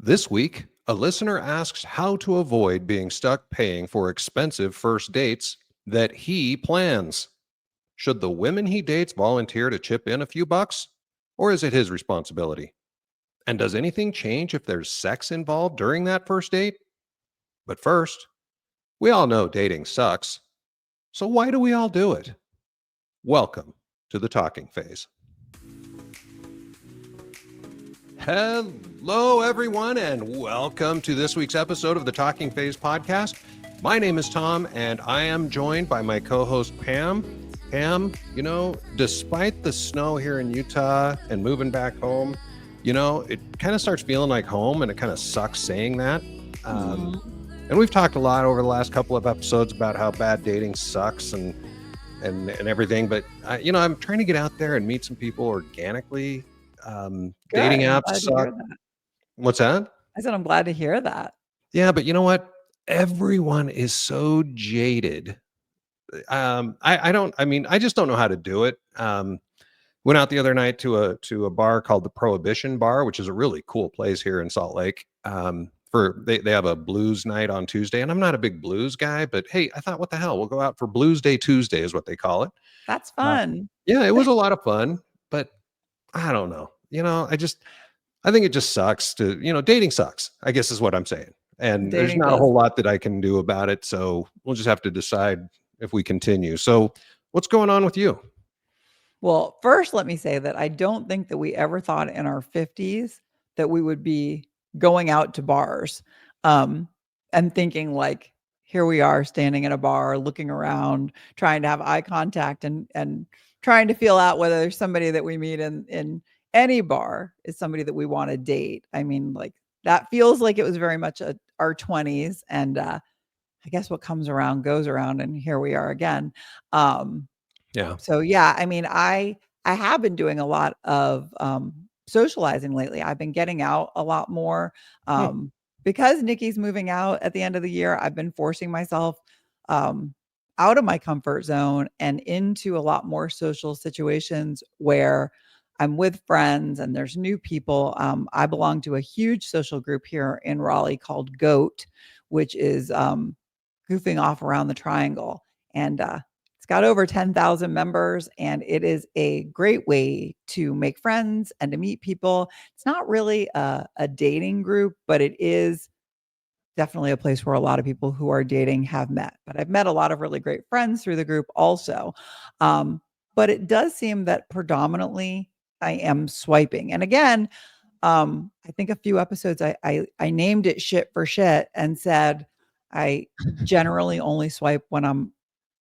This week, a listener asks how to avoid being stuck paying for expensive first dates that he plans. Should the women he dates volunteer to chip in a few bucks? Or is it his responsibility? And does anything change if there's sex involved during that first date? But first, we all know dating sucks. So why do we all do it? Welcome to the talking phase. Hello, everyone, and welcome to this week's episode of the Talking Phase podcast. My name is Tom, and I am joined by my co-host Pam. Pam, despite the snow here in Utah and moving back home, it kind of starts feeling like home, and it kind of sucks saying that. And we've talked a lot over the last couple of episodes about how bad dating sucks and everything, but I'm trying to get out there and meet some people organically. Dating apps suck. What's that? I said, I'm glad to hear that. Yeah, but you know what? Everyone is so jaded. I just don't know how to do it. Went out the other night to a bar called the Prohibition Bar, which is a really cool place here in Salt Lake. They have a blues night on Tuesday, and I'm not a big blues guy, but hey, I thought, what the hell? We'll go out for Blues Day Tuesday is what they call it. That's fun. Yeah, it was a lot of fun, but I don't know. I think it just sucks dating sucks, I guess is what I'm saying. And there's not a whole lot that I can do about it. So we'll just have to decide if we continue. So what's going on with you? Well, first, let me say that I don't think that we ever thought in our 50s that we would be going out to bars and thinking like, here we are standing in a bar, looking around, trying to have eye contact and trying to feel out whether there's somebody that we meet in any bar is somebody that we want to date. I mean, like that feels like it was very much our 20s. And I guess what comes around goes around. And here we are again. Yeah. So yeah, I mean, I have been doing a lot of socializing lately. I've been getting out a lot more. Because Nikki's moving out at the end of the year, I've been forcing myself out of my comfort zone and into a lot more social situations where I'm with friends and there's new people. I belong to a huge social group here in Raleigh called GOAT, which is goofing off around the triangle. And it's got over 10,000 members, and it is a great way to make friends and to meet people. It's not really a dating group, but it is definitely a place where a lot of people who are dating have met. But I've met a lot of really great friends through the group also. But it does seem that predominantly I am swiping. And again, I think a few episodes I named it shit for shit and said I generally only swipe when I'm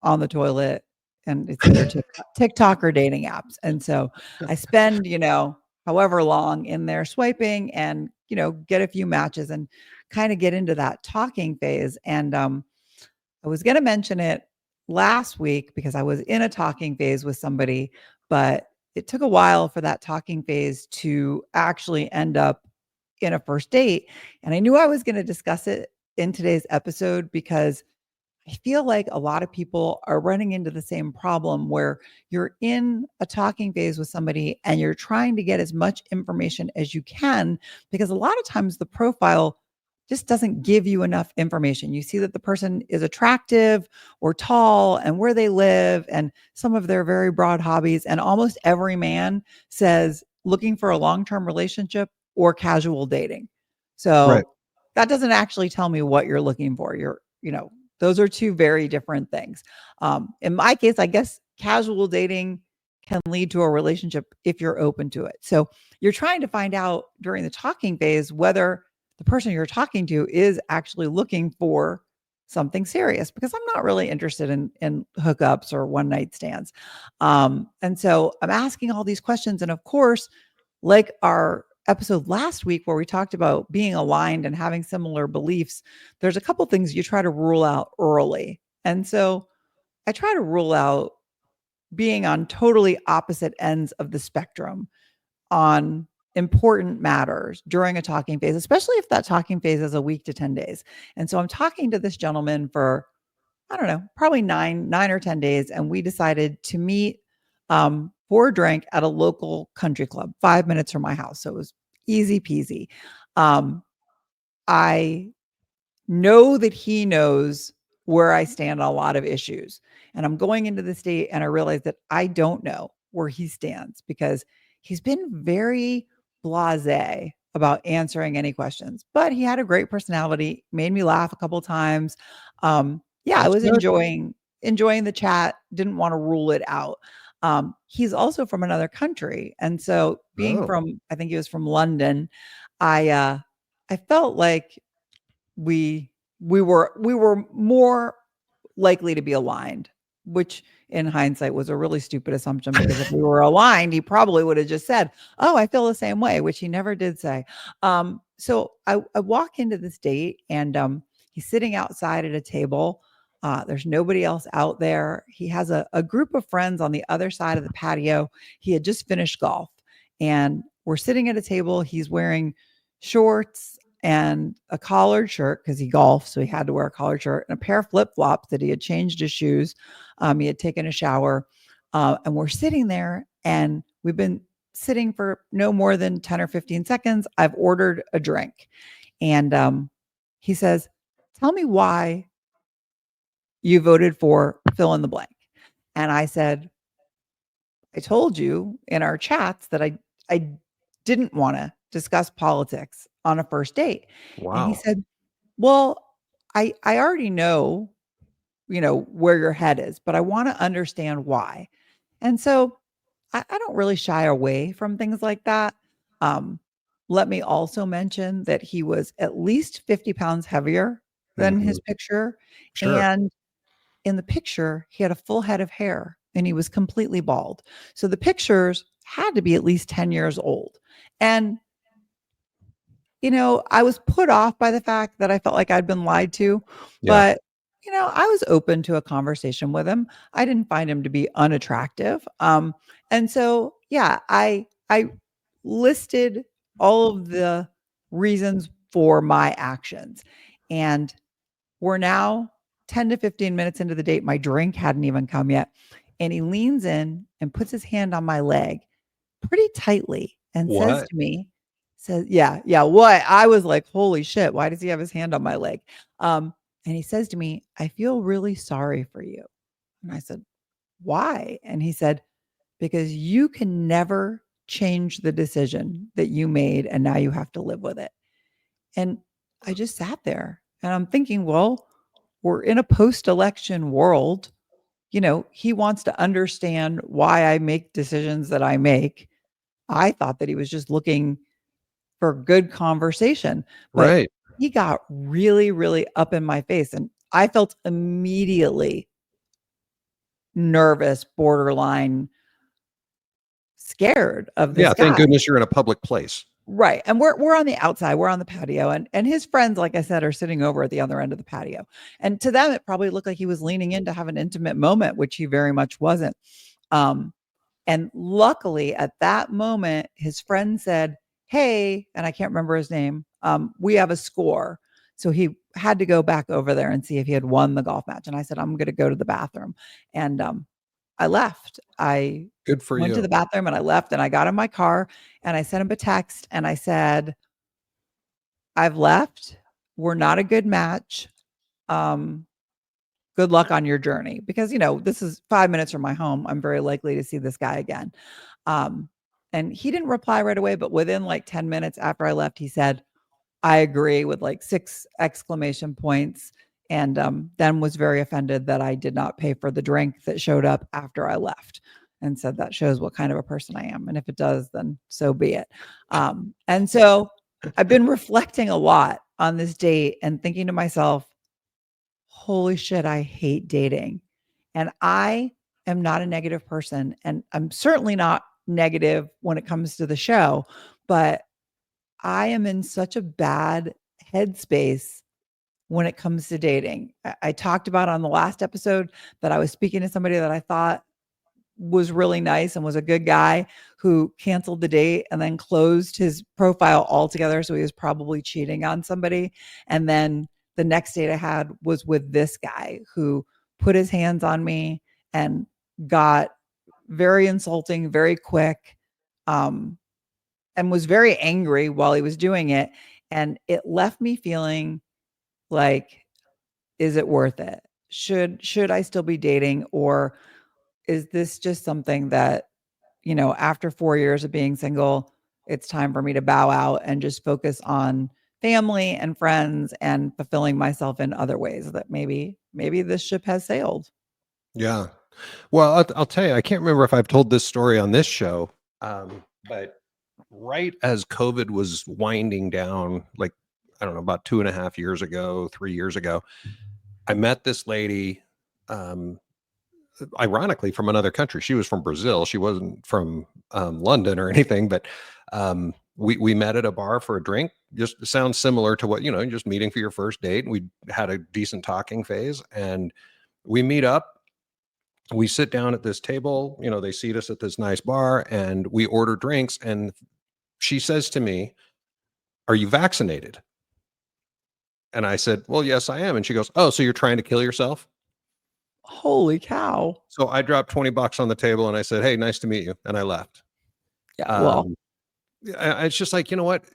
on the toilet and it's either TikTok or dating apps. And so I spend, however long in there swiping and, get a few matches and kind of get into that talking phase. And I was going to mention it last week because I was in a talking phase with somebody, but it took a while for that talking phase to actually end up in a first date. And I knew I was going to discuss it in today's episode because I feel like a lot of people are running into the same problem where you're in a talking phase with somebody and you're trying to get as much information as you can because a lot of times the profile just doesn't give you enough information. You see that the person is attractive or tall and where they live and some of their very broad hobbies. And almost every man says looking for a long-term relationship or casual dating. So Right. that doesn't actually tell me what you're looking for. Those are two very different things. In my case, I guess casual dating can lead to a relationship if you're open to it. So you're trying to find out during the talking phase whether the person you're talking to is actually looking for something serious because I'm not really interested in hookups or one night stands. And so I'm asking all these questions. And of course, like our episode last week where we talked about being aligned and having similar beliefs, there's a couple things you try to rule out early. And so I try to rule out being on totally opposite ends of the spectrum on important matters during a talking phase, especially if that talking phase is a week to 10 days. And so I'm talking to this gentleman for, I don't know, probably nine or 10 days. And we decided to meet for a drink at a local country club, 5 minutes from my house. So it was easy peasy. I know that he knows where I stand on a lot of issues. And I'm going into this date and I realize that I don't know where he stands because he's been very blasé about answering any questions. But he had a great personality, made me laugh a couple times. Yeah, I That's was good. enjoying the chat, didn't want to rule it out. He's also from another country. And so being Oh, from I think he was from London, I felt like we were more likely to be aligned, which in hindsight was a really stupid assumption because if we were aligned, he probably would have just said, "Oh, I feel the same way," which he never did say. So I walk into this date and he's sitting outside at a table. There's nobody else out there. He has a group of friends on the other side of the patio. He had just finished golf and we're sitting at a table. He's wearing shorts and a collared shirt because he golfs, so he had to wear a collared shirt and a pair of flip flops that he had changed his shoes. He had taken a shower, and we're sitting there, and we've been sitting for no more than 10 or 15 seconds. I've ordered a drink, and he says, "Tell me why you voted for fill in the blank." And I said, I told you in our chats that I didn't want to discuss politics on a first date. And he wow. said, "Well, I already know, where your head is, but I want to understand why." And so I don't really shy away from things like that. Um, Let me also mention that he was at least 50 pounds heavier than Hmm. his picture. Sure. And in the picture, he had a full head of hair and he was completely bald. So the pictures had to be at least 10 years old. And, I was put off by the fact that I felt like I'd been lied to, Yeah. but I was open to a conversation with him. I didn't find him to be unattractive. And so yeah, I listed all of the reasons for my actions. And we're now 10 to 15 minutes into the date. My drink hadn't even come yet. And he leans in and puts his hand on my leg pretty tightly and says What? to me, yeah, yeah, what? I was like, holy shit, why does he have his hand on my leg? And he says to me, "I feel really sorry for you." And I said, "Why?" And he said, "Because you can never change the decision that you made and now you have to live with it." And I just sat there and I'm thinking, well, we're in a post election world. He wants to understand why I make decisions that I make. I thought that he was just looking for good conversation, but Right. he got really, really up in my face. And I felt immediately nervous, borderline scared of Yeah. this Thank guy. goodness you're in a public place. Right, and we're on the outside, we're on the patio, and his friends, like I said, are sitting over at the other end of the patio, and to them, it probably looked like he was leaning in to have an intimate moment, which he very much wasn't, um, and luckily, at that moment, his friend said, "Hey," and I can't remember his name, "We have a score." So he had to go back over there and see if he had won the golf match, and I said, "I'm gonna go to the bathroom," and, I left. I Good for went to you. the bathroom and I left and I got in my car and I sent him a text and I said, "I've left. We're not a good match. Um, Good luck on your journey." Because, this is 5 minutes from my home. I'm very likely to see this guy again. Um, and he didn't reply right away, but within like 10 minutes after I left, he said, "I agree," with like 6 exclamation points, and, then was very offended that I did not pay for the drink that showed up after I left, and said that shows what kind of a person I am, and if it does, then so be it. And so I've been reflecting a lot on this date and thinking to myself, "Holy shit, I hate dating." And I am not a negative person, and I'm certainly not negative when it comes to the show, but I am in such a bad headspace when it comes to dating. I talked about on the last episode that I was speaking to somebody that I thought was really nice and was a good guy who canceled the date and then closed his profile altogether. So he was probably cheating on somebody. And then the next date I had was with this guy who put his hands on me and got very insulting, very quick. Um, and was very angry while he was doing it. And it left me feeling like, is it worth it? Should I still be dating, or is this just something that, after 4 years of being single, it's time for me to bow out and just focus on family and friends and fulfilling myself in other ways, that maybe this ship has sailed. Yeah. Well, I'll tell you, I can't remember if I've told this story on this show, but right as COVID was winding down, like, I don't know, about 2.5 years ago, 3 years ago, I met this lady, um, ironically from another country. She was from Brazil. She wasn't from London or anything, but we met at a bar for a drink. Just sounds similar to what, just meeting for your first date. And we had a decent talking phase, and we meet up. We sit down at this table. They seat us at this nice bar, and we order drinks. And she says to me, "Are you vaccinated?" And I said, "Well, yes, I am." And she goes, "Oh, so you're trying to kill yourself?" Holy cow. So I dropped $20 on the table and I said, "Hey, nice to meet you." And I left. Yeah, well, Um, it's just like, you know what?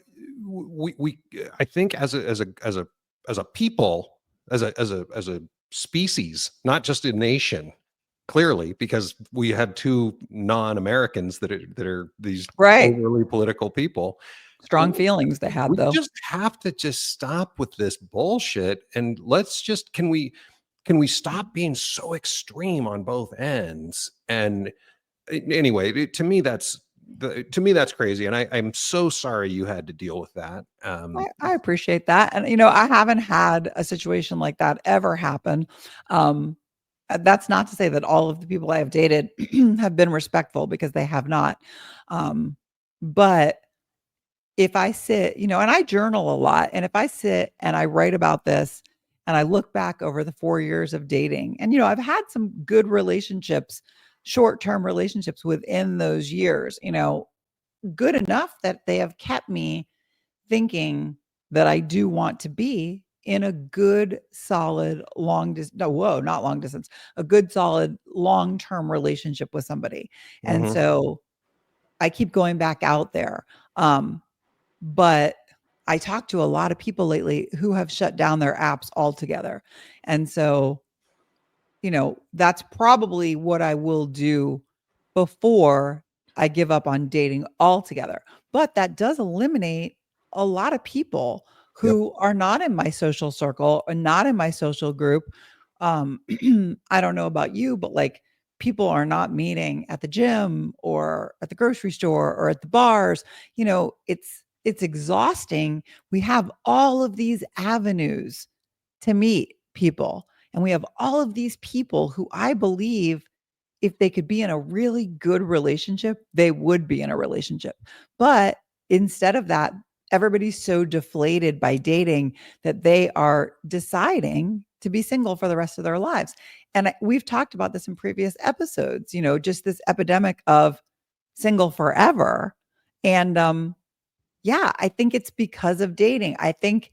We I think as a people, as a species, not just a nation, clearly, because we had two non-Americans that are these right. overly political people. Strong feelings they had, We though. just have to just stop with this bullshit, and let's just can we stop being so extreme on both ends? And anyway, to me that's crazy, and I'm so sorry you had to deal with that. I appreciate that. And, I haven't had a situation like that ever happen. Um, that's not to say that all of the people I have dated have been respectful, because they have not. Um, but if I sit, and I journal a lot, and if I sit and I write about this and I look back over the 4 years of dating, and, I've had some good relationships, short term relationships within those years, good enough that they have kept me thinking that I do want to be in a good, solid, long distance. No, whoa, not long distance, a good, solid, long term relationship with somebody. And Mhm. so I keep going back out there. Um, but I talk to a lot of people lately who have shut down their apps altogether. And so, that's probably what I will do before I give up on dating altogether. But that does eliminate a lot of people Yep. who are not in my social circle or not in my social group. Um, I don't know about you, but like, people are not meeting at the gym or at the grocery store or at the bars. It's exhausting. We have all of these avenues to meet people, and we have all of these people who I believe, if they could be in a really good relationship, they would be in a relationship. But instead of that, everybody's so deflated by dating that they are deciding to be single for the rest of their lives. And we've talked about this in previous episodes, just this epidemic of single forever. And yeah, I think it's because of dating. I think,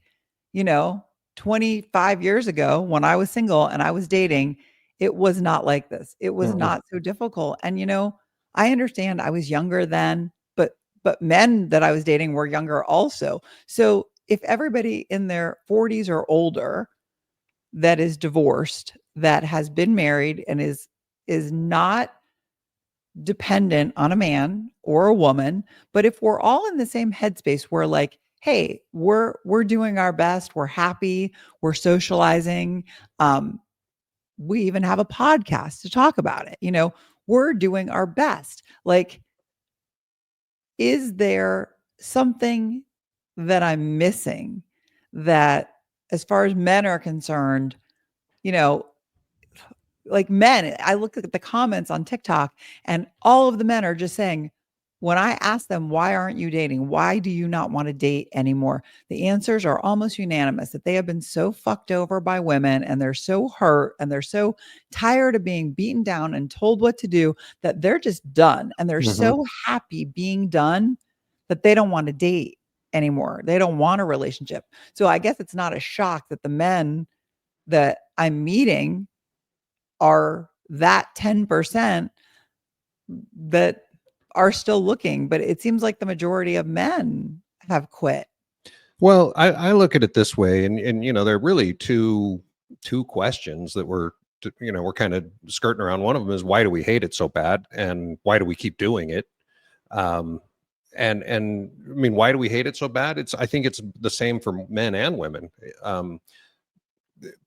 you know, 25 years ago when I was single and I was dating, it was not like this. It was Mm-mm. not so difficult. And I understand I was younger then, but men that I was dating were younger also. So if everybody in their 40s or older that is divorced, that has been married and is not dependent on a man or a woman, but if we're all in the same headspace, we're like, hey, we're doing our best, we're happy, we're socializing, we even have a podcast to talk about it, we're doing our best. Like, is there something that I'm missing, that, as far as men are concerned, you know like, men, I look at the comments on TikTok, and all of the men are just saying, when I ask them, why aren't you dating? Why do you not want to date anymore? The answers are almost unanimous, that they have been so fucked over by women, and they're so hurt, and they're so tired of being beaten down and told what to do, that they're just done. And they're Mhm. so happy being done that they don't want to date anymore. They don't want a relationship. So I guess it's not a shock that the men that I'm meeting are that 10% that are still looking, but it seems like the majority of men have quit. Well, I look at it this way, and there are really two questions that we're kind of skirting around. One of them is, why do we hate it so bad, and why do we keep doing it? Um, and I mean, why do we hate it so bad? I think it's the same for men and women. Um,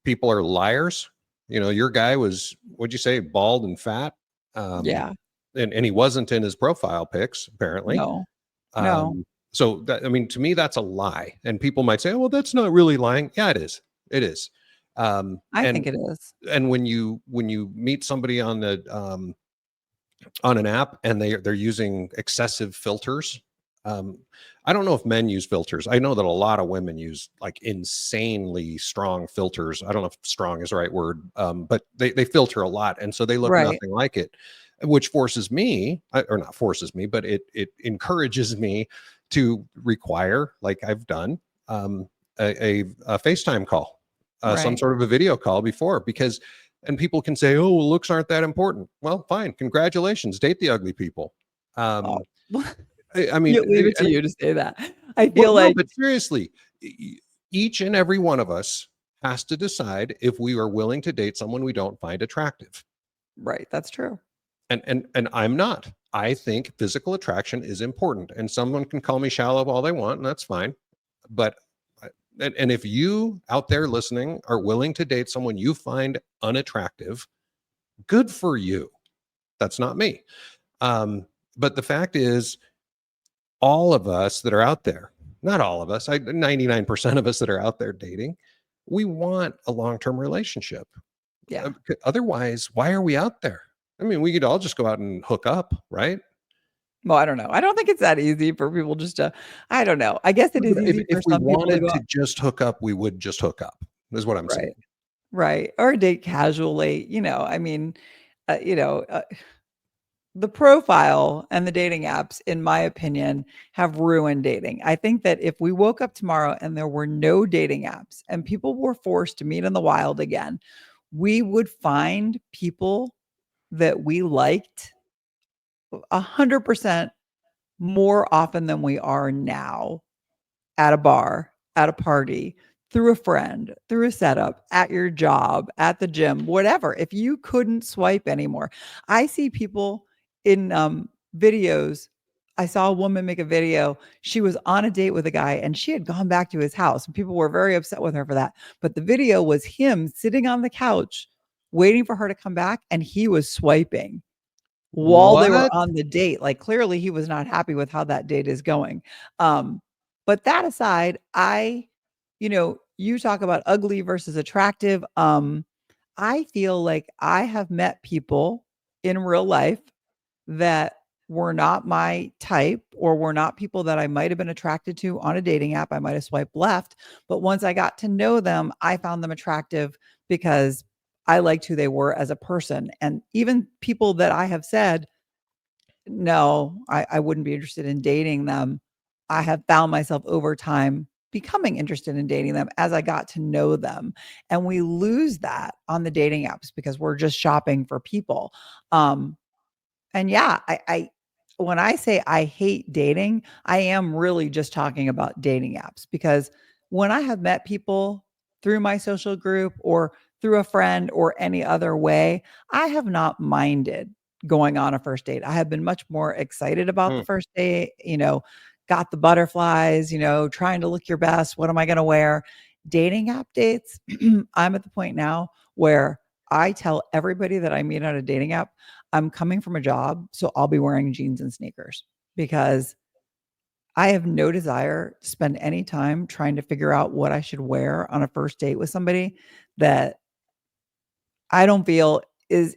People are liars. Your guy was, what'd you say, bald and fat, um, Yeah. and he wasn't in his profile pics apparently. No. No. Um, so that, I mean, to me, that's a lie. And people might say, "Oh, well, that's not really lying." Yeah, it is. It is. Um, I and think it is. and when you meet somebody on an app and they're using excessive filters. Um, I don't know if men use filters. I know that a lot of women use like insanely strong filters. I don't know if strong is the right word, but they filter a lot, and so they look Right. nothing like it, which forces me, or not forces me, but it encourages me to require, like I've done, a FaceTime call, some Right. sort of a video call before, because and people can say, "Oh, well, looks aren't that important." Well, fine, congratulations, date the ugly people. Oh, Um, I mean, you leave it to and you to say that. I well, feel no, like but seriously, each and every one of us has to decide if we are willing to date someone we don't find attractive. right, that's true. And I'm not. I think physical attraction is important, and someone can call me shallow all they want, and that's fine. But and if you out there listening are willing to date someone you find unattractive, good for you. That's not me. But the fact is, all of us that are out there, not all of us, 99% of us that are out there dating, we want a long term relationship. Yeah. Otherwise, why are we out there? I mean, we could all just go out and hook up, right? Well, I don't know. I don't think it's that easy for people just to I don't know. I guess it No, is but easy if for we some people to wanted go to out. just hook up, we would just hook up, is what I'm saying. Right. Right. Or date casually, I mean, uh, you know, uh, the profile and the dating apps, in my opinion, have ruined dating. I think that if we woke up tomorrow and there were no dating apps and people were forced to meet in the wild again, we would find people that we liked 100% more often than we are now at a bar, at a party, through a friend, through a setup, at your job, at the gym, whatever. If you couldn't swipe anymore, I see people in videos. I saw a woman make a video. She was on a date with a guy and she had gone back to his house, and people were very upset with her for that. But the video was him sitting on the couch waiting for her to come back, and he was swiping while they were What? on the date. Like, clearly he was not happy with how that date is going. Um, but that aside, you talk about ugly versus attractive. I feel like I have met people in real life that were not my type or were not people that I might have been attracted to on a dating app. I might have swiped left, but once I got to know them, I found them attractive because I liked who they were as a person. And even people that I have said, no, I wouldn't be interested in dating them. I have found myself over time becoming interested in dating them as I got to know them. And we lose that on the dating apps because we're just shopping for people. Um, and yeah, I when I say I hate dating, I am really just talking about dating apps, because when I have met people through my social group or through a friend or any other way, I have not minded going on a first date. I have been much more excited about the Hmm. first date, got the butterflies, trying to look your best. What am I going to wear? Dating app dates, I'm at the point now where I tell everybody that I meet on a dating app, I'm coming from a job, so I'll be wearing jeans and sneakers, because I have no desire to spend any time trying to figure out what I should wear on a first date with somebody that I don't feel is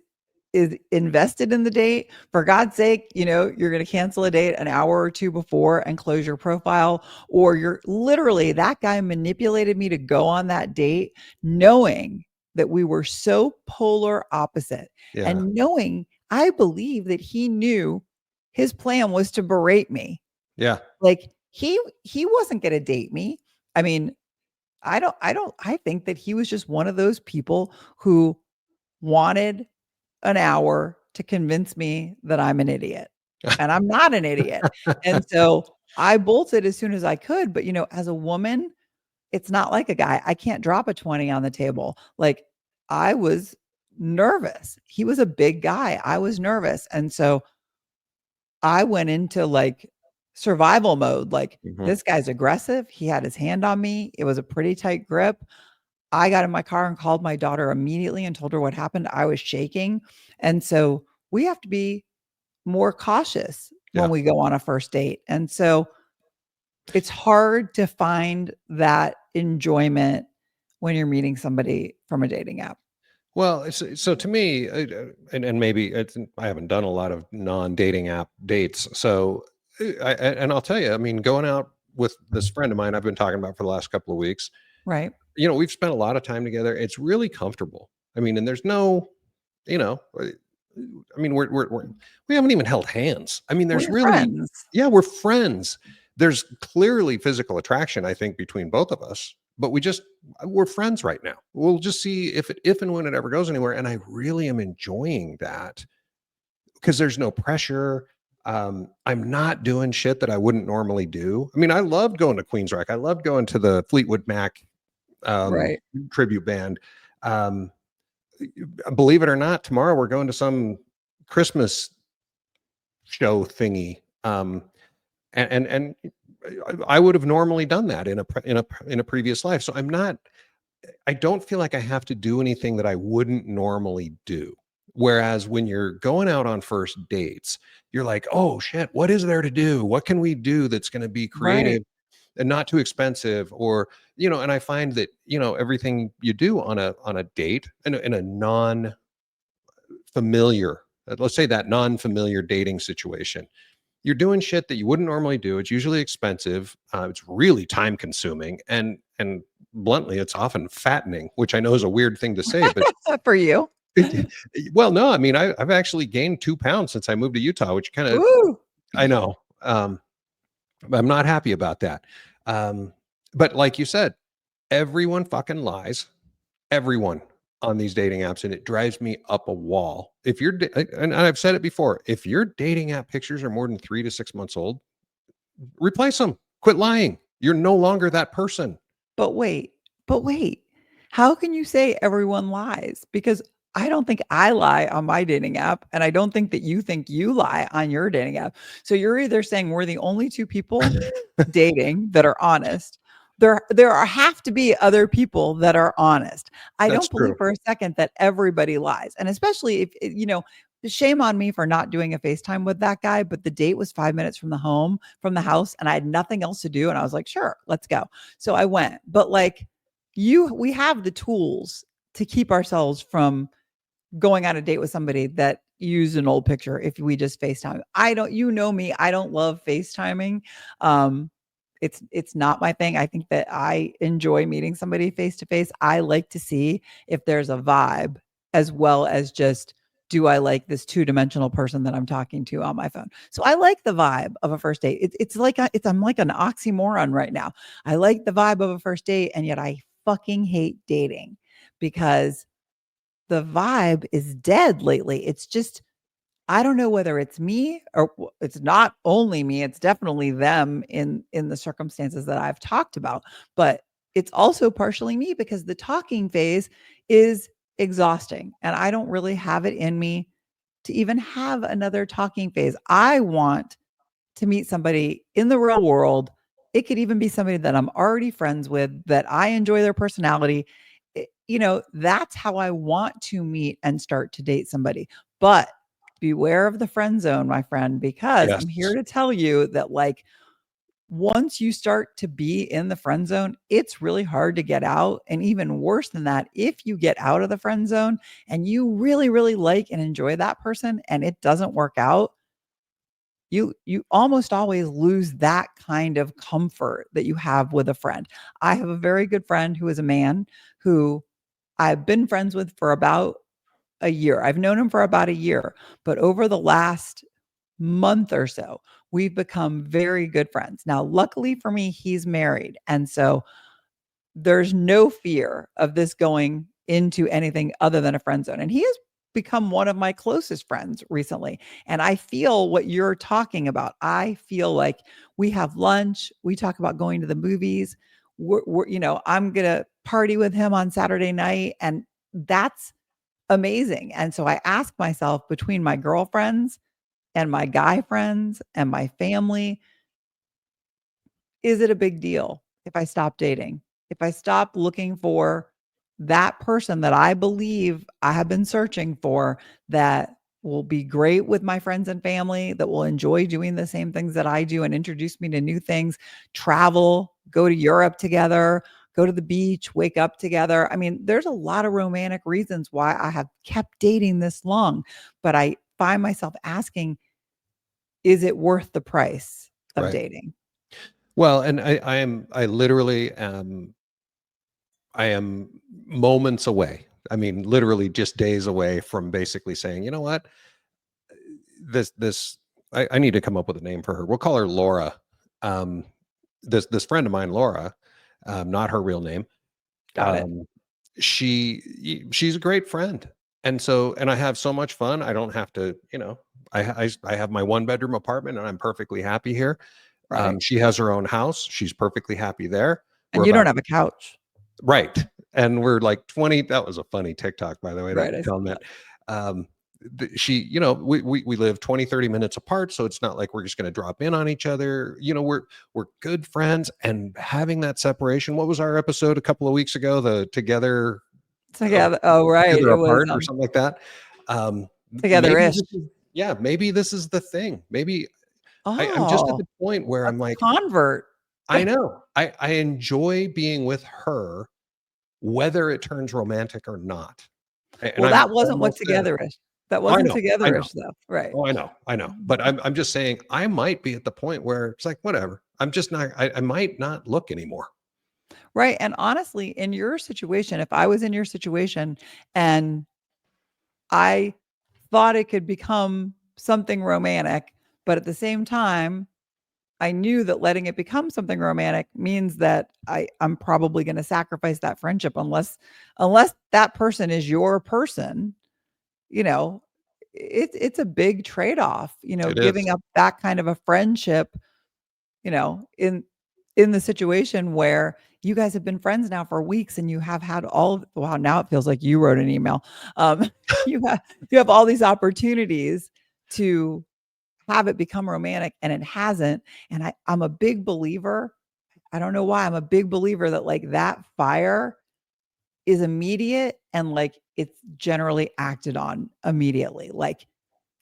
invested in the date. For God's sake, you're going to cancel a date an hour or two before and close your profile, or you're literally that guy manipulated me to go on that date knowing that we were so polar opposite, Yeah. and knowing I believe that he knew his plan was to berate me. Yeah. Like, he wasn't going to date me. I mean, I think that he was just one of those people who wanted an hour to convince me that I'm an idiot, and I'm not an idiot. And so I bolted as soon as I could, but, as a woman, it's not like a guy. I can't drop a 20 on the table. Like, I was nervous. He was a big guy. I was nervous, and so I went into, like, survival mode. Like, Mhm. this guy's aggressive. He had his hand on me. It was a pretty tight grip. I got in my car and called my daughter immediately and told her what happened. I was shaking. And so we have to be more cautious when Yeah. we go on a first date. And so it's hard to find that enjoyment when you're meeting somebody from a dating app. Well, so to me, and maybe I haven't done a lot of non-dating app dates. So, and I'll tell you, I mean, going out with this friend of mine I've been talking about for the last couple of weeks, Right. we've spent a lot of time together. It's really comfortable. I mean, and there's no, you know, I mean, we haven't even held hands. I mean, there's We're really, friends. yeah, we're friends. There's clearly physical attraction, I think, between both of us, but we're friends right now. We'll just see if and when it ever goes anywhere. And I really am enjoying that because there's no pressure. I'm not doing shit that I wouldn't normally do. I mean, I loved going to Queensryche. I loved going to the Fleetwood Mac Right. tribute band. Um, believe it or not, tomorrow we're going to some Christmas show thingy. And I would have normally done that in a previous life. So I don't feel like I have to do anything that I wouldn't normally do. Whereas when you're going out on first dates, you're like, oh shit, what is there to do? What can we do that's going to be Right. creative and not too expensive? Or, and I find that, everything you do on a date in a non-familiar, let's say that non-familiar dating situation, you're doing shit that you wouldn't normally do. It's usually expensive. It's really time consuming, and bluntly, it's often fattening, which I know is a weird thing to say, but For you. it, well, no, I mean, I've actually gained 2 pounds since I moved to Utah, which kind of Woo. I know. But I'm not happy about that. Um, but like you said, everyone fucking lies. Everyone on these dating apps, and it drives me up a wall. If you're, and I've said it before, if your dating app pictures are more than 3 to 6 months old, replace them. Quit lying. You're no longer that person. But wait, but wait. How can you say everyone lies? Because I don't think I lie on my dating app, and I don't think that you think you lie on your dating app. So you're either saying we're the only two people dating that are honest. Have to be other people that are honest. I That's don't believe true. for a second that everybody lies. And especially if shame on me for not doing a FaceTime with that guy, but the date was 5 minutes from the house, and I had nothing else to do. And I was like, sure, let's go. So I went. But like we have the tools to keep ourselves from going on a date with somebody that used an old picture if we just FaceTime. I don't, me, I don't love FaceTiming. Um, it's not my thing. I think that I enjoy meeting somebody face to face. I like to see if there's a vibe as well as just do I like this two-dimensional person that I'm talking to on my phone. So I like the vibe of a first date. It's like I'm like an oxymoron right now. I like the vibe of a first date, and yet I fucking hate dating because the vibe is dead lately. It's just I don't know whether it's me or it's not only me, it's definitely them in the circumstances that I've talked about, but it's also partially me because the talking phase is exhausting and I don't really have it in me to even have another talking phase. I want to meet somebody in the real world. It could even be somebody that I'm already friends with, that I enjoy their personality. That's how I want to meet and start to date somebody. But beware of the friend zone, my friend, because I'm here Yes. to tell you that, like, once you start to be in the friend zone, it's really hard to get out. And even worse than that, if you get out of the friend zone and you really, really like and enjoy that person and it doesn't work out, you almost always lose that kind of comfort that you have with a friend. I have a very good friend who is a man who I've been friends with for about a year. I've known him for about a year, but over the last month or so, we've become very good friends. Now, luckily for me, he's married, and so there's no fear of this going into anything other than a friend zone. And he is become one of my closest friends recently. And I feel what you're talking about. I feel like we have lunch, we talk about going to the movies. I'm going to party with him on Saturday night. And that's amazing. And so I ask myself, between my girlfriends and my guy friends and my family, is it a big deal if I stop dating? If I stop looking for that person that I believe I have been searching for, that will be great with my friends and family, that will enjoy doing the same things that I do and introduce me to new things, travel, go to Europe together, go to the beach, wake up together. I mean, there's a lot of romantic reasons why I have kept dating this long, but I find myself asking, is it worth the price of Right. dating? Well, and I literally I am moments away. I mean, literally just days away from basically saying, you know what, this I need to come up with a name for her. We'll call her Laura. Um, this friend of mine, Laura, not her real name. Got it. Um, she's a great friend, and I have so much fun. I don't have to, I have my one bedroom apartment, and I'm perfectly happy here. Right. She has her own house. She's perfectly happy there. We're And you don't about have a couch. right, and we're like 20. That was a funny TikTok, by the way, that Right, I saw comment. that. Um, she, we live 20, 30 minutes apart, so it's not like we're just going to drop in on each other. We're good friends, and having that separation. What was our episode a couple of weeks ago? The uh, Together, oh, right, together it was, apart or something like that. Um, maybe together-ish. this is, yeah, maybe this is the thing. Maybe I'm just at Oh, the point where I'm that's a like, convert. I know I enjoy being with her whether it turns romantic or not. And Well, I'm that wasn't what almost there. together-ish. That Oh, I wasn't know, I know. together-ish though, right. Oh, I know. But I'm just saying I might be at the point where it's like, whatever. I'm just not I might not look anymore. Right, and honestly, in your situation, if I was in your situation and I thought it could become something romantic, but at the same time, I knew that letting it become something romantic means that I'm probably gonna sacrifice that friendship unless that person is your person, you know, it's a big trade-off, It is. giving up that kind of a friendship, in the situation where you guys have been friends now for weeks and you have had wow, now it feels like you wrote an email. Um, you have all these opportunities to have it become romantic and it hasn't. And I'm a big believer. I don't know why. I'm a big believer that like that fire is immediate and like it's generally acted on immediately. Like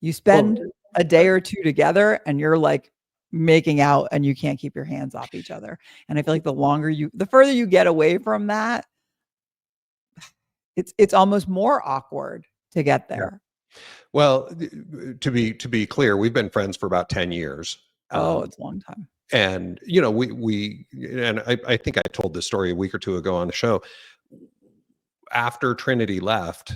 you Well, spend a day or 2 together and you're like making out and you can't keep your hands off each other. And I feel like the further you get away from that, it's almost more awkward to get yeah. there. Well, to be clear, we've been friends for about 10 years. Oh, Um, it's a long time. and we and I think I told this story a week or two ago on the show. After Trinity left,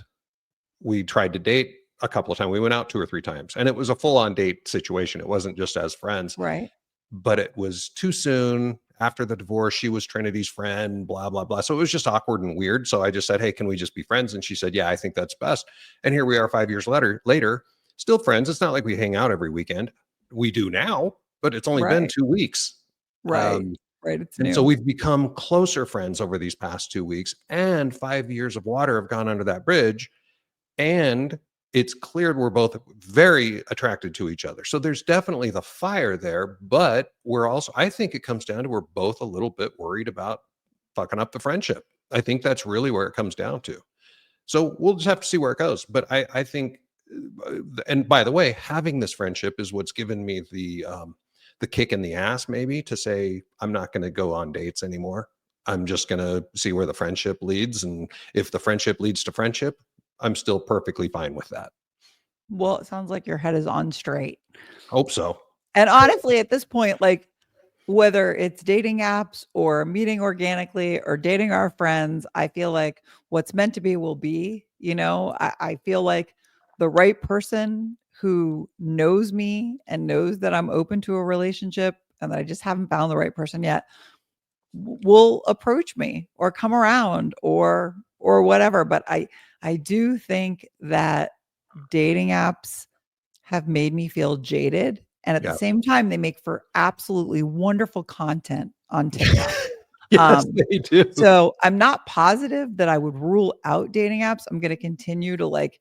we tried to date a couple of times. We went out 2 or 3 times, and it was a full-on date situation. It wasn't just as friends, Right. but it was too soon. After the divorce, she was Trinity's friend, blah, blah, blah. So it was just awkward and weird. So I just said, hey, can we just be friends? And she said, yeah, I think that's best. And here we are 5 years later, still friends. It's not like we hang out every weekend. We do now, but it's only been Right. 2 weeks. Right. Um, Right. It's and so new. we've become closer friends over these past 2 weeks, and 5 years of water have gone under that bridge. And it's cleared we're both very attracted to each other. So there's definitely the fire there, but I think it comes down to we're both a little bit worried about fucking up the friendship. I think that's really where it comes down to. So we'll just have to see where it goes. But I think, and by the way, having this friendship is what's given me the kick in the ass, maybe to say I'm not going to go on dates anymore. I'm just going to see where the friendship leads, and if the friendship leads to friendship, I'm still perfectly fine with that. Well, it sounds like your head is on straight. Hope so. And honestly, at this point, like whether it's dating apps or meeting organically or dating our friends, I feel like what's meant to be will be. I feel like the right person who knows me and knows that I'm open to a relationship and that I just haven't found the right person yet will approach me or come around or whatever. But I do think that dating apps have made me feel jaded, and at the Yeah. same time, they make for absolutely wonderful content on TikTok. Yes, Um, they do. so I'm not positive that I would rule out dating apps. I'm gonna continue to, like,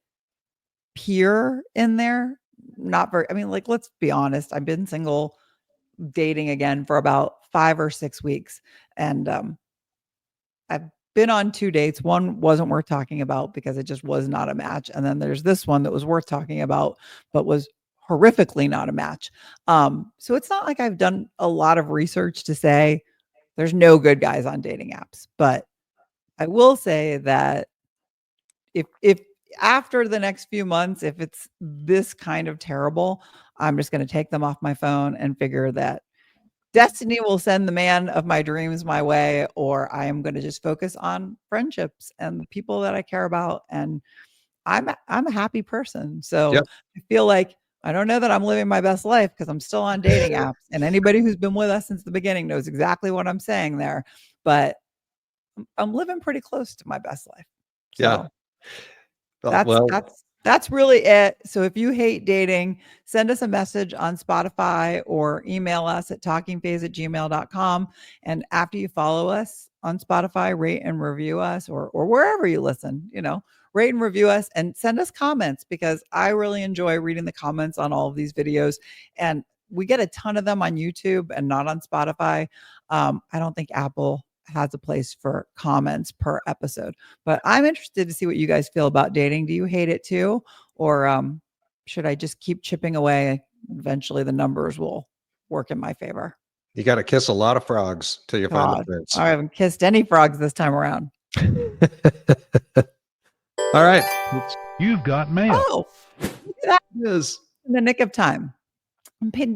peer in there. Not very I mean, like, let's be honest, I've been single, dating again for about 5 or 6 weeks, and, I've been on 2 dates. One wasn't worth talking about because it just was not a match, and then there's this one that was worth talking about, but was horrifically not a match. So it's not like I've done a lot of research to say there's no good guys on dating apps, but I will say that if after the next few months, if it's this kind of terrible, I'm just gonna take them off my phone and figure that destiny will send the man of my dreams my way, or I am gonna just focus on friendships and the people that I care about, and I'm a happy person. So Yep. I feel like I don't know that I'm living my best life because I'm still on dating apps, and anybody who's been with us since the beginning knows exactly what I'm saying there, but I'm living pretty close to my best life. Yeah. So Oh, that's well, that's that's really it. So if you hate dating, send us a message on Spotify or email us at talkingphase@gmail.com. And after you follow us on Spotify, rate and review us, or wherever you listen, rate and review us and send us comments because I really enjoy reading the comments on all of these videos. And we get a ton of them on YouTube and not on Spotify. I don't think Apple has a place for comments per episode. But I'm interested to see what you guys feel about dating. Do you hate it too? Or should I just keep chipping away? Eventually the numbers will work in my favor. you got to kiss a lot of frogs till you find the God, prince. I haven't kissed any frogs this time around. All right. You've got mail. Oh, look at that Yes. in the nick of time.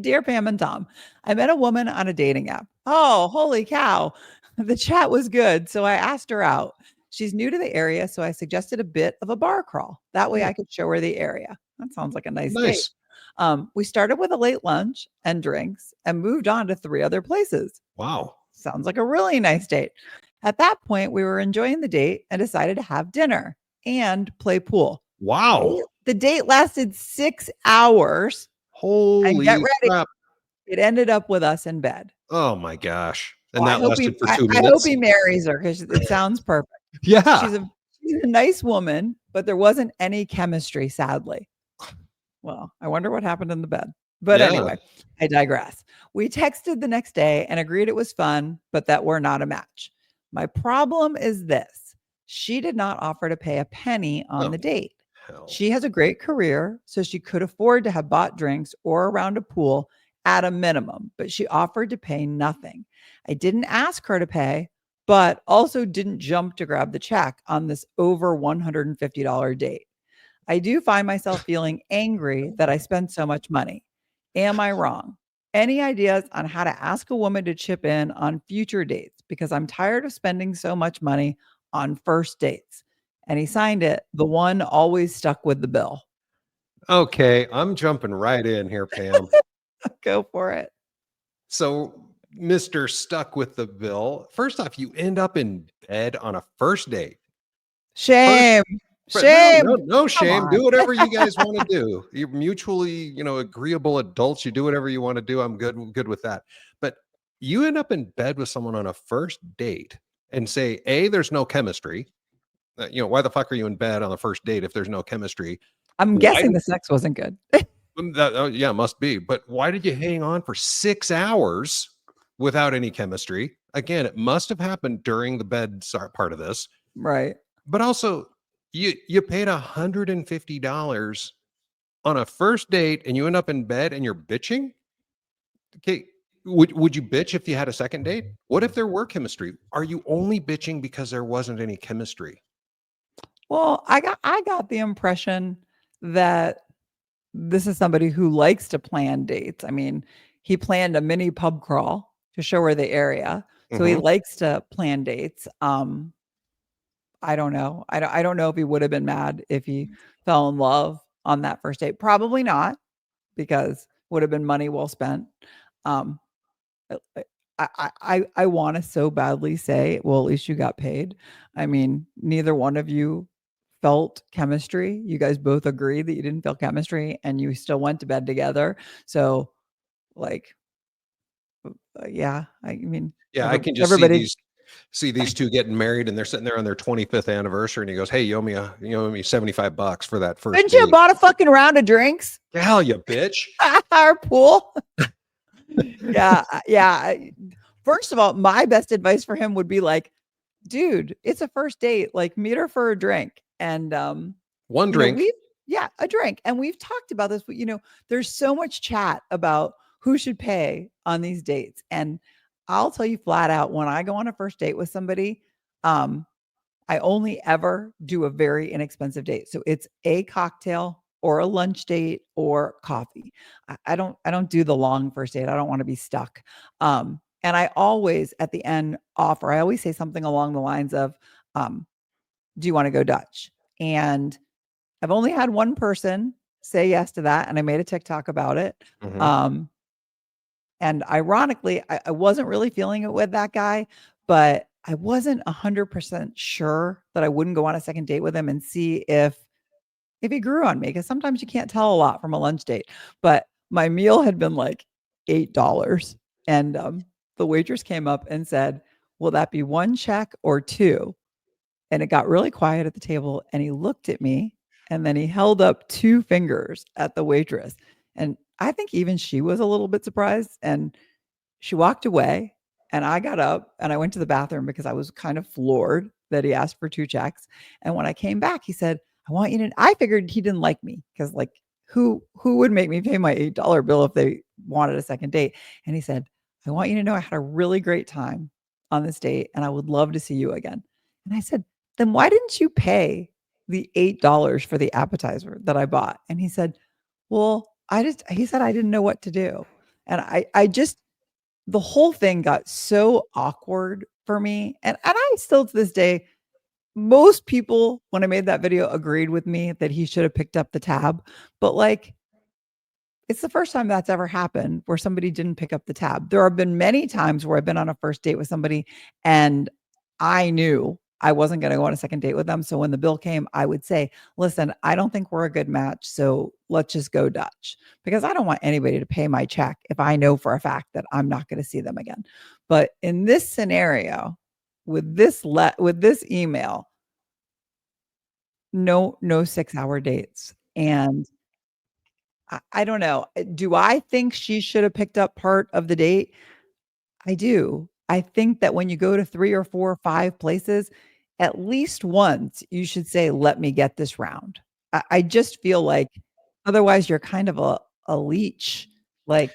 Dear Pam and Tom, I met a woman on a dating app. Oh, holy cow. The chat was good. So I asked her out. She's new to the area. So I suggested a bit of a bar crawl. That way Hmm, I could show her the area. That sounds like a nice date. nice. We started with a late lunch and drinks and moved on to 3 other places. Wow. Sounds like a really nice date. At that point, we were enjoying the date and decided to have dinner and play pool. Wow. The date lasted 6 hours. And get Holy ready, crap. it ended up with us in bed. Oh my gosh. Oh, And that lasted for I 2 hope minutes? he marries her because it sounds perfect. Yeah. She's a nice woman, but there wasn't any chemistry, sadly. Well, I wonder what happened in the bed. But Yeah. anyway, I digress. We texted the next day and agreed it was fun, but that we're not a match. My problem is this: she did not offer to pay a penny on Oh, the date. hell. She has a great career, so she could afford to have bought drinks or around a pool at a minimum, but she offered to pay nothing. I didn't ask her to pay, but also didn't jump to grab the check on this over $150 date. I do find myself feeling angry that I spent so much money. Am I wrong? Any ideas on how to ask a woman to chip in on future dates? Because I'm tired of spending so much money on first dates. And he signed it, the one always stuck with the bill. Okay, I'm jumping right in here, Pam. Go for it. So, Mr. Stuck with the Bill, first off, you end up in bed on a first date. First, Shame. but no, no, Shame. no Come shame. on. Do whatever you guys want to do. You're mutually, agreeable adults. You do whatever you want to do. I'm good with that. But you end up in bed with someone on a first date and say, A, there's no chemistry. Why the fuck are you in bed on the first date if there's no chemistry? I'm Why guessing the sex wasn't good. yeah, must be. But why did you hang on for 6 hours without any chemistry? Again, it must have happened during the bed part of this. Right. But also, you paid $150 on a first date and you end up in bed and you're bitching? Okay, would you bitch if you had a second date? What if there were chemistry? Are you only bitching because there wasn't any chemistry? Well, I got the impression that this is somebody who likes to plan dates. I mean, he planned a mini pub crawl to show her the area. So he Mhm. likes to plan dates. I don't know. I don't know if he would have been mad if he fell in love on that first date. Probably not, because would have been money well spent. Um, uh, uh, I want to so badly say, well, at least you got paid. I mean, neither one of you felt chemistry. You guys both agreed that you didn't feel chemistry and you still went to bed together. So like, yeah, I mean, Yeah, I can just everybody. see these two getting married, and they're sitting there on their 25th anniversary, and he goes, "Hey, you owe me $75 for that first Couldn't you have date." bought a fucking round of drinks? Hell, you bitch. Our pool. Yeah, yeah. First of all, my best advice for him would be like, dude, it's a first date. Like, meet her for a drink. And One you know, drink. a drink. And we've talked about this, but there's so much chat about who should pay on these dates. And I'll tell you flat out, when I go on a first date with somebody, I only ever do a very inexpensive date. So it's a cocktail or a lunch date or coffee. I don't do the long first date. I don't want to be stuck. And I always at the end offer, I always say something along the lines of, do you want to go Dutch? And I've only had one person say yes to that. And I made a TikTok about it. Mhm. And ironically, I wasn't really feeling it with that guy, but I wasn't 100% sure that I wouldn't go on a second date with him and see if he grew on me, because sometimes you can't tell a lot from a lunch date. But my meal had been like $8, and the waitress came up and said, "Will that be one check or two?" And it got really quiet at the table, and he looked at me, and then he held up two fingers at the waitress. And I think even she was a little bit surprised, and she walked away, and I got up and I went to the bathroom because I was kind of floored that he asked for two checks. And when I came back, he said, "I want you to," I figured he didn't like me because, like, who would make me pay my $8 bill if they wanted a second date? And he said, "I want you to know I had a really great time on this date and I would love to see you again." And I said, "Then why didn't you pay the $8 for the appetizer that I bought?" And he said, "Well, he said, I didn't know what to do." And I just, the whole thing got so awkward for me. And I still to this day, most people when I made that video agreed with me that he should have picked up the tab. But like, it's the first time that's ever happened where somebody didn't pick up the tab. There have been many times where I've been on a first date with somebody and I knew I wasn't going to go on a second date with them. So when the bill came, I would say, "Listen, I don't think we're a good match. So let's just go Dutch," because I don't want anybody to pay my check if I know for a fact that I'm not going to see them again. But in this scenario, with this email, no 6-hour dates. And I don't know. Do I think she should have picked up part of the date? I do. I think that when you go to 3 or 4 or 5 places, at least once you should say, "Let me get this round." I just feel like otherwise you're kind of a leech. Like,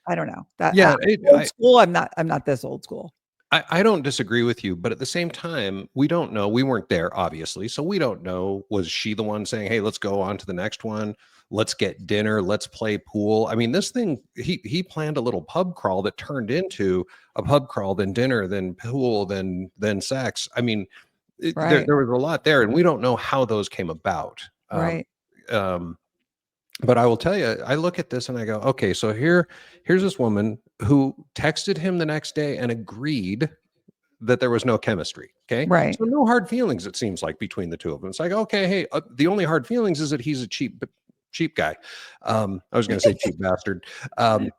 I don't know. That Yeah, old school, I'm not this old school. I don't disagree with you, but at the same time, we don't know. We weren't there, obviously, so we don't know. Was she the one saying, "Hey, let's go on to the next one. Let's get dinner. Let's play pool." I mean, this thing, he planned a little pub crawl that turned into a pub crawl, then dinner, then pool, then sex. I mean, Right. there was a lot there, and we don't know how those came about. Right. Um, but I will tell you, I look at this and I go, okay, so here's this woman who texted him the next day and agreed that there was no chemistry. Okay. Right. So no hard feelings, it seems like, between the two of them. It's like, okay, hey, the only hard feelings is that he's a cheap guy. I was going to say cheap bastard.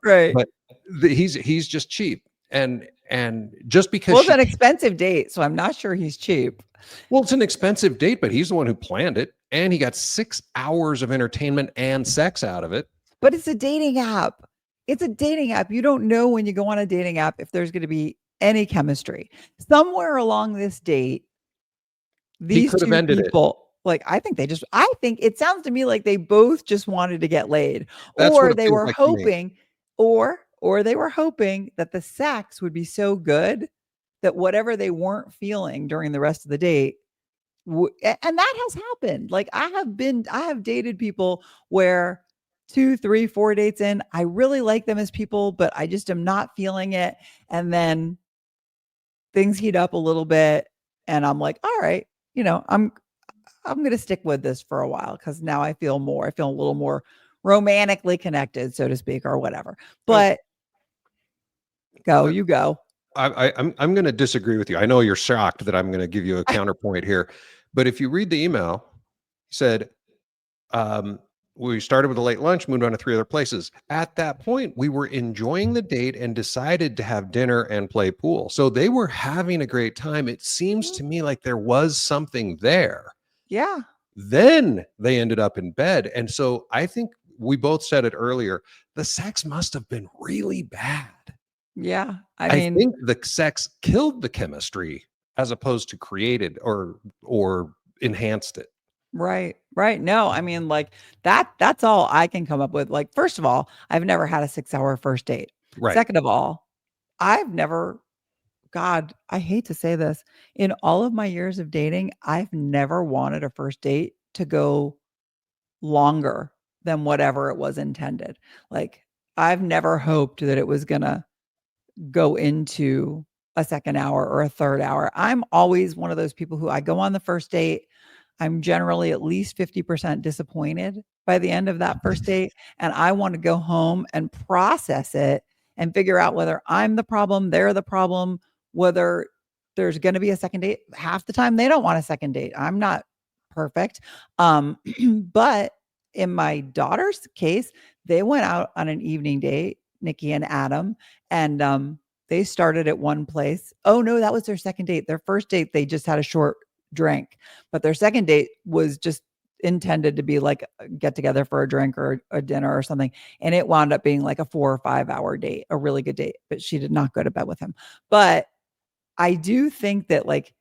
Right. But he's just cheap. And just because Well, it's she, an expensive date, so I'm not sure he's cheap. well, it's an expensive date, but he's the one who planned it. And he got 6 hours of entertainment and sex out of it. But it's a dating app. It's a dating app. You don't know when you go on a dating app if there's going to be any chemistry. Somewhere along this date, He these could have two ended it. people, like, I think it sounds to me like they both just wanted to get laid, That's what or it they feels were like to me. hoping, or they were hoping that the sex would be so good that whatever they weren't feeling during the rest of the date, and that has happened. Like, I have dated people where 2, 3, 4 dates in, I really like them as people, but I just am not feeling it. And then things heat up a little bit, and I'm like, all right, I'm gonna stick with this for a while because now I feel a little more romantically connected, so to speak, or whatever. Well, But you go. I'm going to disagree with you. I know you're shocked that I'm going to give you a counterpoint here, but if you read the email, said, um, we started with a late lunch, moved on to 3 other places. At that point, we were enjoying the date and decided to have dinner and play pool. So they were having a great time. It seems Mm, to me like there was something there. yeah. Then they ended up in bed. And so I think we both said it earlier, the sex must have been really bad. Yeah. I I mean, think the sex killed the chemistry as opposed to created or enhanced it. right. Right. No, I mean, like that's all I can come up with. Like, first of all, I've never had a 6-hour first date. Right. Second of all, I've never, God, I hate to say this. In all of my years of dating, I've never wanted a first date to go longer than whatever it was intended. Like, I've never hoped that it was gonna go into a second hour or a third hour. I'm always one of those people who I go on the first date. I'm generally at least 50% disappointed by the end of that first date. And I want to go home and process it and figure out whether I'm the problem, they're the problem, whether there's going to be a second date. Half the time, they don't want a second date. I'm not perfect. But in my daughter's case, they went out on an evening date, Nikki and Adam, and they started at one place. Oh no, that was their second date. Their first date, they just had a short drink, but their second date was just intended to be like a get together for a drink or a dinner or something. And it wound up being like a 4 or 5 hour date, a really good date, but she did not go to bed with him. But I do think that like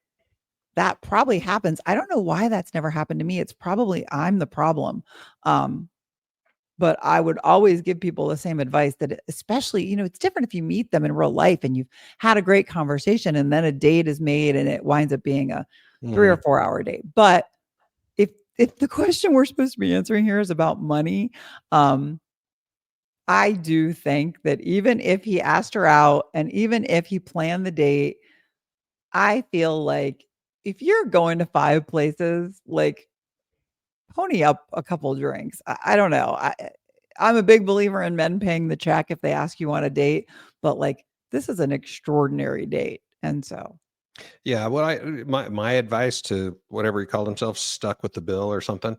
that probably happens. I don't know why that's never happened to me. It's probably I'm the problem. Um, but I would always give people the same advice that especially, it's different if you meet them in real life and you've had a great conversation and then a date is made and it winds up being a 3 or 4 hour date. But if the question we're supposed to be answering here is about money, um, I do think that even if he asked her out and even if he planned the date, I feel like if you're going to 5 places, like pony up a couple drinks. I don't know. I'm a big believer in men paying the check if they ask you on a date, but like this is an extraordinary date. And so, Yeah, what I my advice to whatever he called himself, stuck with the bill or something.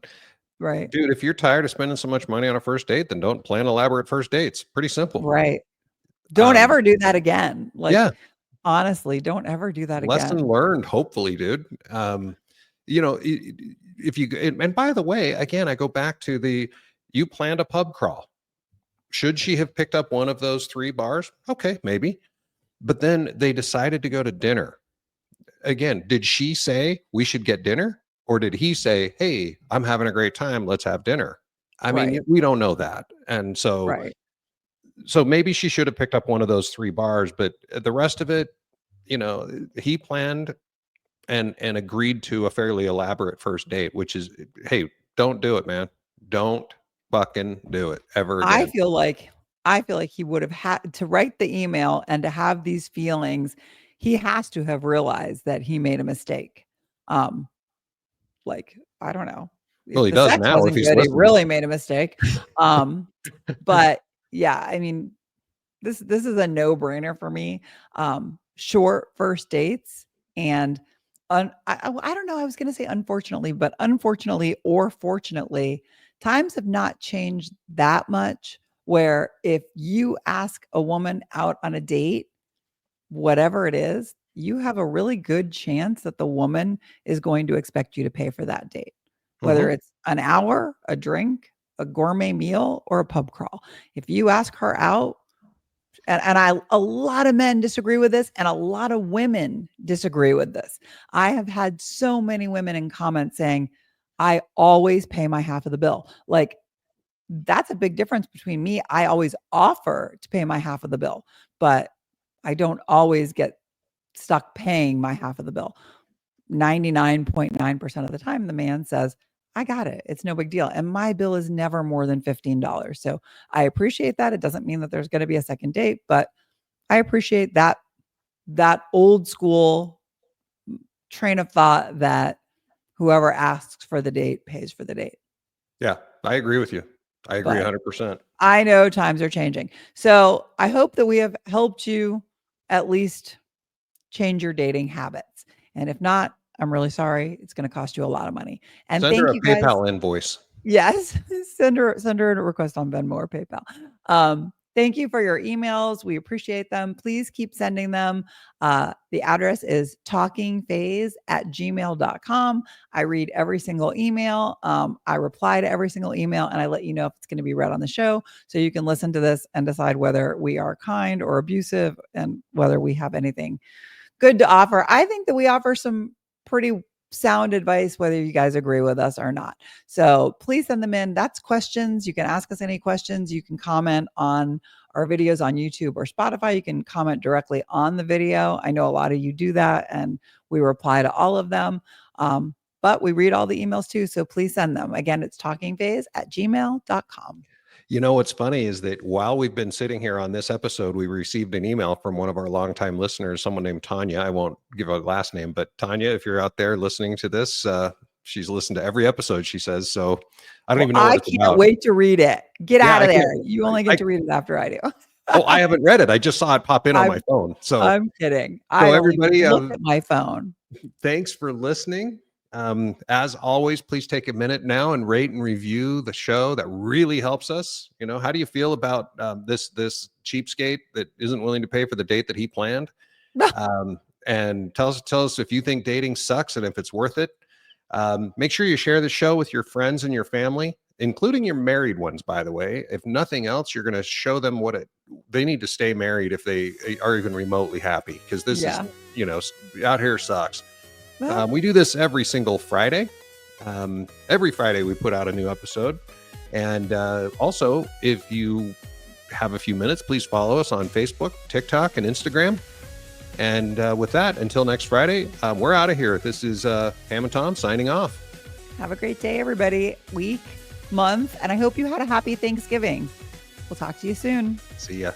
right, Dude, if you're tired of spending so much money on a first date, then don't plan elaborate first dates. Pretty simple. right. Don't Um, ever do that again. Like yeah, honestly, don't ever do that lesson again. learned, hopefully, dude. You know, if you and by the way, again, I go back to the you planned a pub crawl. Should she have picked up one of those 3 bars? Okay, maybe. But then they decided to go to dinner. Again, did she say we should get dinner? Or did he say, hey, I'm having a great time. Let's have dinner? I mean, Right, we don't know that. And right. so maybe she should have picked up one of those 3 bars, but the rest of it, he planned and agreed to a fairly elaborate first date, which is, hey, don't do it, man. Don't fucking do it ever I again. feel like I feel like he would have had to write the email and to have these feelings. He has to have realized that he made a mistake. Um, Like, I don't know. Well, If he the does sex now if wasn't he's good, he listening. really made a mistake. Um, but yeah, I mean, this is a no-brainer for me. Short first dates and I don't know, I was gonna say unfortunately, but unfortunately or fortunately, times have not changed that much where if you ask a woman out on a date whatever it is, you have a really good chance that the woman is going to expect you to pay for that date, whether Mhm. it's an hour, a drink, a gourmet meal, or a pub crawl. If you ask her out, and a lot of men disagree with this, and a lot of women disagree with this. I have had so many women in comments saying, I always pay my half of the bill. Like, that's a big difference between me. I always offer to pay my half of the bill, but I don't always get stuck paying my half of the bill. 99.9% of the time, the man says, I got it. It's no big deal. And my bill is never more than $15. So I appreciate that. It doesn't mean that there's going to be a second date, but I appreciate that old school train of thought that whoever asks for the date pays for the date. Yeah, I agree with you. I agree But 100%. I know times are changing. So I hope that we have helped you at least change your dating habits. And if not, I'm really sorry. It's going to cost you a lot of money. And Send her thank a you guys. PayPal invoice. Yes, send her a request on Venmo or PayPal. Thank you for your emails. We appreciate them. Please keep sending them. The address is talkingphase@gmail.com. I read every single email. I reply to every single email, and I let you know if it's going to be read on the show, so you can listen to this and decide whether we are kind or abusive and whether we have anything good to offer. I think that we offer some pretty sound advice, whether you guys agree with us or not. So please send them in. That's questions. You can ask us any questions. You can comment on our videos on YouTube or Spotify. You can comment directly on the video. I know a lot of you do that, and we reply to all of them. But we read all the emails too. So please send them. Again, it's talkingphase@gmail.com. You know, what's funny is that while we've been sitting here on this episode, we received an email from one of our longtime listeners, someone named Tanya. I won't give her last name, but Tanya, if you're out there listening to this, she's listened to every episode, she says. So I don't even know what I it's can't about. wait to read it. Get Yeah, out I of there. can't. You only get to read it after I do. Oh, I haven't read it. I just saw it pop in on my phone. So I'm kidding. I don't everybody, even look at my phone. thanks for listening. As always, please take a minute now and rate and review the show. That really helps us. You know, how do you feel about this cheapskate that isn't willing to pay for the date that he planned? And tell us if you think dating sucks and if it's worth it. Make sure you share the show with your friends and your family, including your married ones, by the way. If nothing else, you're going to show them they need to stay married if they are even remotely happy, because this is, out here sucks. We do this every single Friday. Every Friday we put out a new episode. And also, if you have a few minutes, please follow us on Facebook, TikTok, and Instagram. And with that, until next Friday, we're out of here. This is Pam and Tom signing off. Have a great day, everybody. Week, month, and I hope you had a happy Thanksgiving. We'll talk to you soon. See ya.